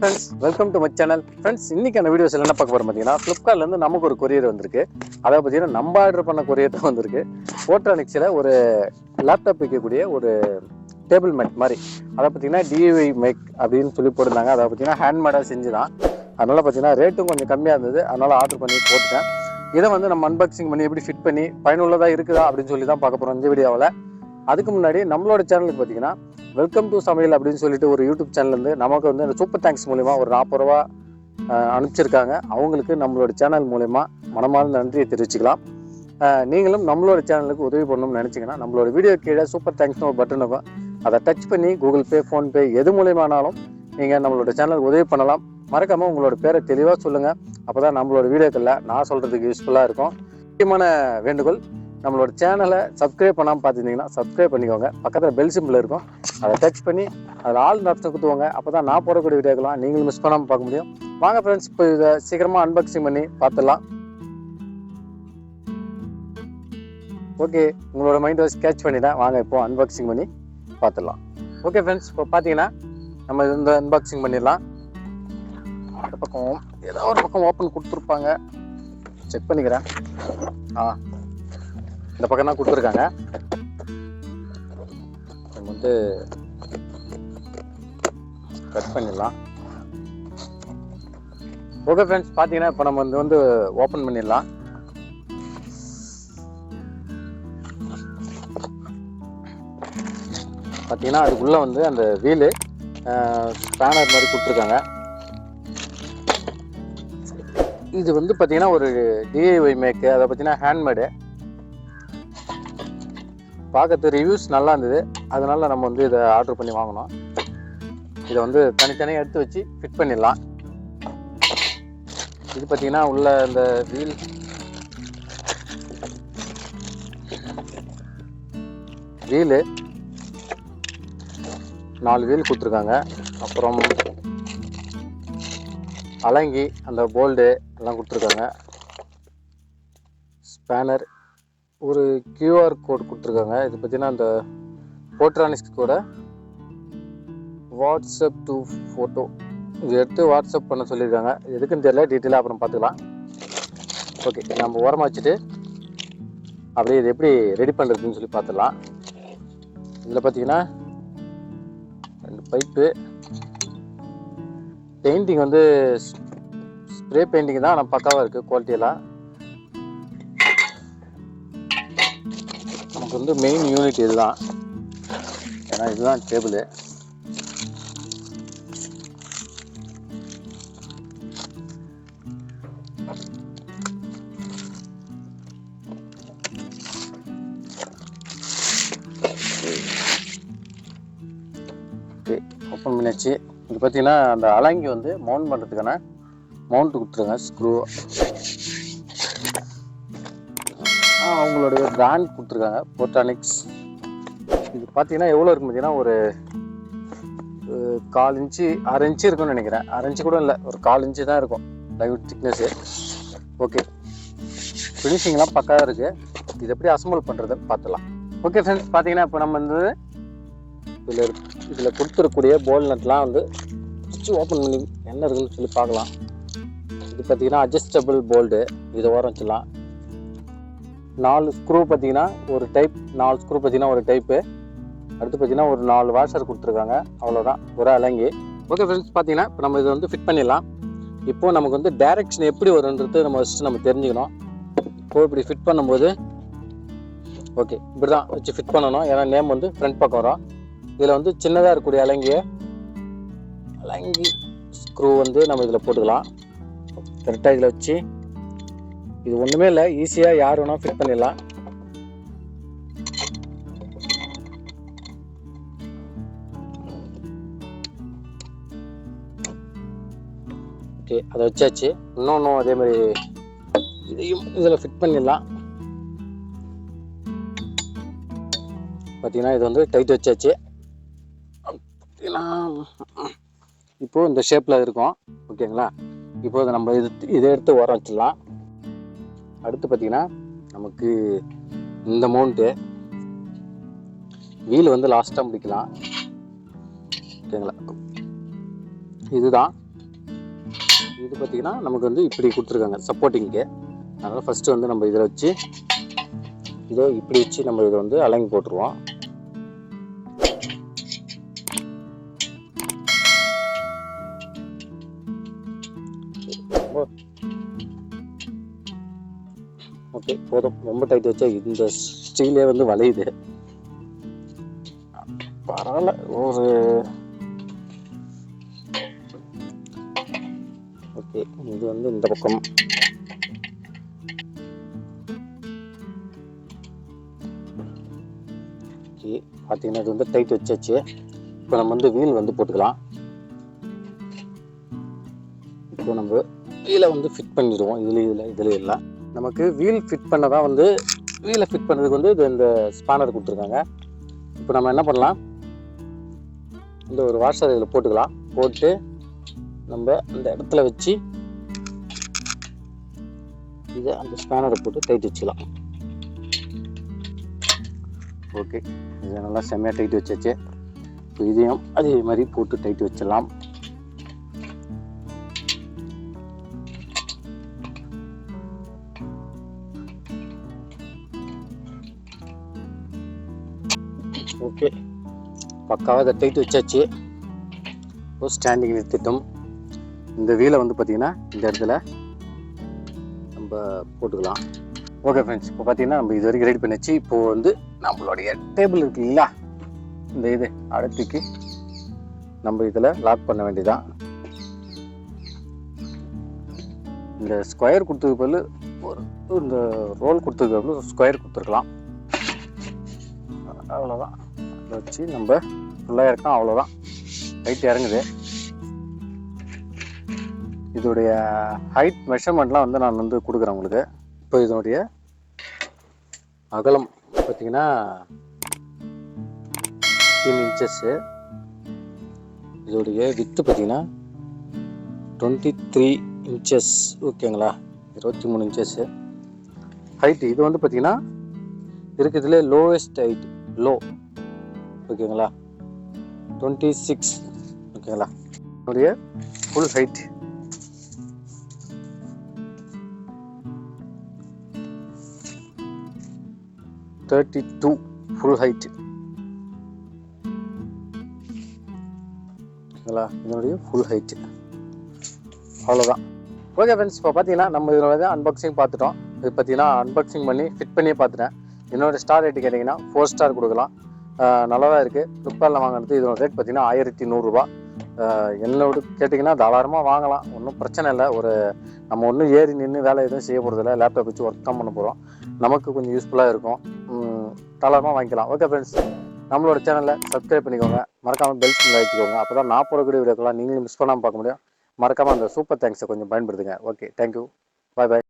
Friends, welcome to my channel. Friends, இன்னைக்கான videos என்ன பார்க்க போகிறோம் பார்த்தீங்கன்னா, ஃப்ளிப்கார்ட்லேருந்து நமக்கு ஒரு கொரியர் வந்திருக்கு. அதை பார்த்தீங்கன்னா நம்ம ஆர்டர் பண்ண கொரியர் தான் வந்திருக்கு. போர்ட்ரானிக்ஸில் ஒரு லேப்டாப் வைக்கக்கூடிய ஒரு டேபிள் மேட் மாதிரி. அதை பார்த்தீங்கன்னா டிஐஒய் மேக் அப்படின்னு சொல்லி போட்டிருந்தாங்க. அதை பார்த்தீங்கன்னா ஹேண்ட்மேடாக செஞ்சு தான். அதனால் பார்த்தீங்கன்னா ரேட்டும் கொஞ்சம் கம்மியாக இருந்தது. அதனால் ஆர்டர் பண்ணி போட்டுட்டேன். இதை வந்து நம்ம அன்பாக்சிங் பண்ணி எப்படி ஃபிட் பண்ணி பயனுள்ளதாக இருக்குதா அப்படின்னு சொல்லி தான் பார்க்க போகிறோம் இந்த வீடியோவில். அதுக்கு முன்னாடி நம்மளோட சேனலுக்கு பார்த்தீங்கன்னா வெல்கம் டு சமையல் அப்படின்னு சொல்லிட்டு ஒரு யூடியூப் சேனல்லேருந்து நமக்கு வந்து இந்த சூப்பர் தேங்க்ஸ் மூலிமா ஒரு 40 ரூபா அனுப்பிச்சிருக்காங்க. அவங்களுக்கு நம்மளோட சேனல் மூலிமா மனமார்ந்த நன்றியை தெரிவிச்சுக்கலாம். நீங்களும் நம்மளோட சேனலுக்கு உதவி பண்ணணும்னு நினச்சிங்கன்னா நம்மளோட வீடியோ கீழே சூப்பர் தேங்க்ஸ்னு ஒரு பட்டன் இருக்கும். அதை டச் பண்ணி கூகுள் பே, ஃபோன்பே எது மூலியமானாலும் நீங்கள் நம்மளோட சேனலுக்கு உதவி பண்ணலாம். மறக்காமல் உங்களோட பேரை தெளிவாக சொல்லுங்கள். அப்போ தான் நம்மளோட வீடியோக்களில் நான் சொல்கிறதுக்கு யூஸ்ஃபுல்லாக இருக்கும். முக்கியமான வேண்டுகோள், நம்மளோட சேனலை சப்ஸ்கிரைப் பண்ணாமல் பார்த்துருந்தீங்கன்னா சப்ஸ்கிரைப் பண்ணிக்கோங்க. பக்கத்தில் பெல் சிம்பிள் இருக்கும், அதை டச் பண்ணி அதில் ஆல் ஆப்ஷன் கொடுத்துவாங்க. அப்போ தான் நான் போடக்கூடிய வீடியோக்கெல்லாம் நீங்களும் மிஸ் பண்ணாமல் பார்க்க முடியும். வாங்க ஃப்ரெண்ட்ஸ், இப்போ இதை சீக்கிரமாக அன்பாக்சிங் பண்ணி பார்த்துடலாம். ஓகே, உங்களோட மைண்ட் வாய்ஸ் கேட்ச் பண்ணிட்டேன். வாங்க இப்போ அன்பாக்சிங் பண்ணி பார்த்துடலாம். ஓகே ஃப்ரெண்ட்ஸ், இப்போ பார்த்தீங்கன்னா நம்ம இந்த அன்பாக்சிங் பண்ணிடலாம். அந்த பக்கம் ஏதாவது ஒரு பக்கம் ஓப்பன் கொடுத்துருப்பாங்க, செக் பண்ணிக்கிறேன். இந்த பக்கம் தான் கொடுத்துருக்காங்க. நம்ம வந்து கட் பண்ணிடலாம். ஓகே ஃப்ரெண்ட்ஸ், பார்த்தீங்கன்னா இப்போ நம்ம வந்து ஓப்பன் பண்ணிடலாம். பார்த்தீங்கன்னா அதுக்குள்ளே வந்து அந்த வீலு ஸ்பேனர் மாதிரி கொடுத்துருக்காங்க. இது வந்து பார்த்தீங்கன்னா ஒரு டிஐஒய் மேக்கு, அதை பார்த்தீங்கன்னா ஹேண்ட்மேடு. பார்க்கறது ரிவ்யூஸ் நல்லா இருந்தது, அதனால நம்ம வந்து இதை ஆர்டர் பண்ணி வாங்கினோம். இதை வந்து தனித்தனியாக எடுத்து வச்சு ஃபிட் பண்ணிடலாம். இது பார்த்தீங்கன்னா உள்ள இந்த வீலு 4 வீல் கொடுத்துருக்காங்க. அப்புறம் அலங்கி அந்த போல்டு எல்லாம் கொடுத்துருக்காங்க. ஸ்பேனர், ஒரு QR கோட் கொடுத்துருக்காங்க. இது பார்த்தீங்கன்னா அந்த போர்ட்ரானிக்ஸ் கூட வாட்ஸ்அப் டு ஃபோட்டோ, இது எடுத்து வாட்ஸ்அப் பண்ண சொல்லியிருக்காங்க. எதுக்குன்னு தெரியல, டீட்டெயிலாக அப்புறம் பார்த்துக்கலாம். ஓகே, நம்ம ஓரமாக வச்சுட்டு அப்படியே இது எப்படி ரெடி பண்ணுறதுன்னு சொல்லி பார்த்துடலாம். இதில் பார்த்தீங்கன்னா 2 பைப்பு. பெயிண்டிங் வந்து ஸ்ப்ரே பெயிண்டிங் தான், ஆனால் பக்காவாக இருக்குது குவாலிட்டியெல்லாம். நமக்கு வந்து மெயின் யூனிட் இதுதான், ஏன்னா இதுதான் டேபிள். ஓப்பன் பண்ணியாச்சு. இது பார்த்தீங்கன்னா அந்த அலங்கி வந்து மவுண்ட் பண்ணுறதுக்கான மவுண்ட் கொடுத்துருங்க, ஸ்க்ரூ. அவங்களுடைய பிராண்ட் கொடுத்துருக்காங்க, போர்ட்ரானிக்ஸ். இது பார்த்தீங்கன்னா எவ்வளோ இருக்கும் பார்த்தீங்கன்னா ஒரு 1/4 இன்ச்சு 6 இன்ச்சு இருக்கும்னு நினைக்கிறேன். 6 இன்ச்சு கூட இல்லை, ஒரு 1/4 இன்ச்சு தான் இருக்கும் லைவ் திக்னஸ்ஸு. ஓகே, ஃபினிஷிங்லாம் பக்காவாக இருக்குது. இது எப்படி அசம்பிள் பண்ணுறதுன்னு பார்த்துலாம். ஓகே ஃப்ரெண்ட்ஸ், பார்த்தீங்கன்னா இப்போ நம்ம வந்து இதில் கொடுத்துருக்கூடிய போல் நட்லாம் வந்து ஓப்பன் பண்ணி என்ன இருக்குன்னு சொல்லி பார்க்கலாம். இது பார்த்தீங்கன்னா அட்ஜஸ்டபிள் போல்டு, இதை ஓரம் வச்சிடலாம். 4 ஸ்க்ரூ பார்த்தீங்கன்னா ஒரு டைப், 4 ஸ்க்ரூ பார்த்தீங்கன்னா ஒரு டைப்பு. அடுத்து பார்த்தீங்கன்னா ஒரு 4 வாஷர் கொடுத்துருக்காங்க, அவ்வளோதான், ஒரு அலங்கி. ஓகே ஃப்ரெண்ட்ஸ், பார்த்தீங்கன்னா இப்போ நம்ம இதை வந்து ஃபிட் பண்ணிடலாம். இப்போது நமக்கு வந்து டைரெக்ஷன் எப்படி வருன்றது நம்ம ஃபஸ்ட்டு நம்ம தெரிஞ்சுக்கணும். இப்போது இப்படி ஃபிட் பண்ணும்போது ஓகே இப்படி தான் வச்சு ஃபிட் பண்ணணும், ஏன்னா நேம் வந்து ஃப்ரண்ட் பக்கம் வரும். இதில் வந்து சின்னதாக இருக்கக்கூடிய அலங்கி ஸ்க்ரூ வந்து நம்ம இதில் போட்டுக்கலாம். கரெக்டாக இதில் வச்சு, இது ஒன்றுமே இல்லை, ஈஸியாக யார் வேணால் ஃபிட் பண்ணிடலாம். ஓகே, அதை வச்சாச்சு. இன்னொன்றும் அதே மாதிரி இதையும் இதில் ஃபிட் பண்ணிடலாம். பார்த்தீங்கன்னா இது வந்து டைட் வச்சாச்சு. இப்போது இந்த ஷேப்பில் இருக்கும், ஓகேங்களா. இப்போது நம்ம இதை எடுத்து ஓரம் வச்சிடலாம். அடுத்து பார்த்தீங்கன்னா நமக்கு இந்த மவுண்ட்டு வீல் வந்து லாஸ்ட்டாக முடிக்கலாம். ஓகேங்களா, இதுதான் இது பார்த்தீங்கன்னா நமக்கு வந்து இப்படி கொடுத்துருக்காங்க சப்போர்ட்டிங்க்கு. அதனால் ஃபஸ்ட்டு வந்து நம்ம இதில் வச்சு இதை இப்படி வச்சு நம்ம இதை வந்து அலங்கி போட்டுருவோம். ஓகே போதும். ரொம்ப டைட் வச்சா இந்த ஸ்டீலே வந்து வளையுது. பரவாயில்ல. ஒரு ஓகே இது வந்து இந்த பக்கம் ஓகே பார்த்தீங்கன்னா இது வந்து டைட் வச்சாச்சு. இப்போ நம்ம வந்து வீல் வந்து போட்டுக்கலாம். இப்போ நம்ம வீலை வந்து ஃபிட் பண்ணிடுவோம். இதில் எல்லாம் நமக்கு வீல் ஃபிட் பண்ண தான் வந்து வீலை ஃபிட் பண்ணதுக்கு வந்து இது இந்த ஸ்பானர் கொடுத்துருக்காங்க. இப்போ நம்ம என்ன பண்ணலாம், இந்த ஒரு வாஷர் இதில் போட்டுக்கலாம். போட்டு நம்ம அந்த இடத்துல வச்சு இதை அந்த ஸ்பேனரை போட்டு டைட் வச்சுக்கலாம். ஓகே இதை நல்லா செம்மையாக டைட் வச்சாச்சு. இப்போ இதையும் அதே மாதிரி போட்டு டைட் வச்சிடலாம். ஓகே பக்காவாக அதை டைட் வச்சாச்சு. இப்போ ஸ்டாண்டிங் நிறுத்திட்டோம். இந்த வீலை வந்து பார்த்திங்கன்னா இந்த இடத்துல நம்ம போட்டுக்கலாம். ஓகே ஃப்ரெண்ட்ஸ், இப்போ பார்த்தீங்கன்னா நம்ம இது வரைக்கும் ரெடி பண்ணிச்சு. இப்போது வந்து நம்மளுடைய டேபிள் இருக்கு இல்லையா, இந்த இது அடுத்துக்கு நம்ம இதில் லாக் பண்ண வேண்டியதான். இந்த ஸ்கொயர் கொடுத்ததுக்கு பதில் ஒரு இந்த ரோல் கொடுத்ததுக்கு பதில் ஸ்கொயர் கொடுத்துருக்கலாம். அவ்வளோதான். அதை வச்சு நம்ம ஃபுல்லாக இறக்கலாம். அவ்வளோதான், ஹைட் இறங்குது. இதோடைய ஹைட் மெஷர்மெண்ட்லாம் வந்து நான் வந்து கொடுக்குறேன் உங்களுக்கு. இப்போ இதனுடைய அகலம் பார்த்தீங்கன்னா 15 இன்ச்சஸ்ஸு. இதோடைய வித்து பார்த்தீங்கன்னா 23 இன்ச்சஸ். ஓகேங்களா, 23 இன்ச்சஸ்ஸு ஹைட்டு. இது வந்து பார்த்தீங்கன்னா இருக்கிறதுல லோவஸ்ட் ஹைட், லோ. ஓகேங்களா, 26. ஓகேங்களா, இதோடைய ஃபுல் ஹைட் 32 ஃபுல் ஹைட். ஓகேங்களா, இதனுடைய ஃபுல் ஹைட்டு. அவ்வளோதான். ஓகே ஃப்ரெண்ட்ஸ், இப்போ பார்த்தீங்கன்னா நம்ம இதோட அன்பாக்சிங் பார்த்துட்டோம். இது பார்த்தீங்கன்னா அன்பாக்சிங் பண்ணி ஃபிட் பண்ணியே பார்த்துட்டேன். என்னோட ஸ்டார் ரேட்டு கேட்டிங்கன்னா 4 ஸ்டார் கொடுக்கலாம். நல்லா தான் இருக்குது. ஃப்ளிப்கார்ட்டில் வாங்கினது இதோட ரேட் பார்த்தீங்கன்னா 1100 ரூபா. என்னோட கேட்டிங்கன்னா தாராளமாக வாங்கலாம், ஒன்றும் பிரச்சனை இல்லை. நம்ம ஒன்றும் ஏறி நின்று வேலை எதுவும் செய்ய போகிறதில்ல, லேப்டாப் வச்சு ஒர்க் தான் பண்ண போகிறோம். நமக்கு கொஞ்சம் யூஸ்ஃபுல்லாக இருக்கும். தாராளமாக வாங்கிக்கலாம். ஓகே ஃப்ரெண்ட்ஸ், நம்மளோட சேனலில் சப்ஸ்கிரைப் பண்ணிக்கோங்க. மறக்காமல் பெல் சிம்பிள் வச்சுக்கோங்க. அப்போ தான் நான் போடக்கூடிய வீடியோக்கெல்லாம் நீங்களும் மிஸ் பண்ணாமல் பார்க்க முடியும். மறக்காமல் அந்த சூப்பர் தேங்க்ஸை கொஞ்சம் பயன்படுத்துங்க. ஓகே, தேங்க்யூ, பாய் பாய்.